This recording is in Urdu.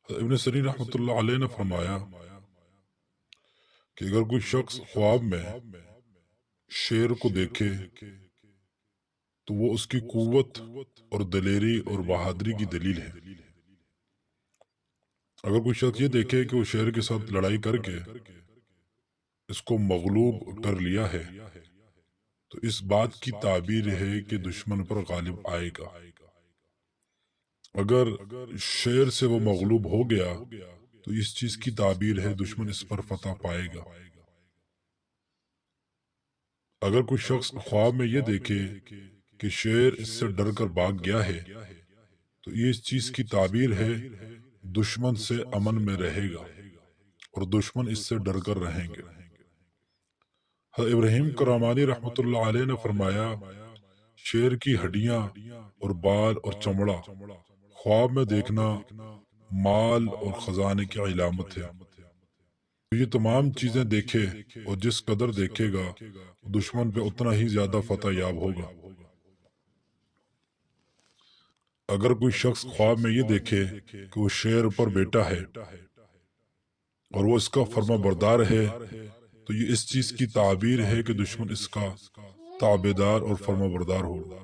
ابن سیرین رحمۃ اللہ علیہ نے فرمایا کہ اگر کوئی شخص خواب میں شیر کو دیکھے تو وہ اس کی قوت اور دلیری اور بہادری کی دلیل ہے۔ اگر کوئی شخص یہ دیکھے کہ وہ شیر کے ساتھ لڑائی کر کے اس کو مغلوب کر لیا ہے تو اس بات کی تعبیر ہے کہ دشمن پر غالب آئے گا۔ اگر شیر سے وہ مغلوب ہو گیا تو اس چیز کی تعبیر ہے دشمن اس پر فتح پائے گا۔ اگر کوئی شخص خواب میں یہ دیکھے کہ شیر اس سے ڈر کر بھاگ گیا ہے تو یہ اس چیز کی تعبیر ہے دشمن سے امن میں رہے گا اور دشمن اس سے ڈر کر رہیں گے۔ حضرت ابراہیم کرامانی رحمۃ اللہ علیہ نے فرمایا شیر کی ہڈیاں اور بال اور چمڑا خواب میں دیکھنا مال اور خزانے کی علامت ہے۔ یہ تمام چیزیں دیکھے اور جس قدر دیکھے گا دشمن پہ اتنا ہی زیادہ فتح یاب ہوگا۔ اگر کوئی شخص خواب میں یہ دیکھے کہ وہ شیر پر بیٹا ہے اور وہ اس کا فرما بردار ہے تو یہ اس چیز کی تعبیر ہے کہ دشمن اس کا تابعدار اور فرما بردار ہوگا۔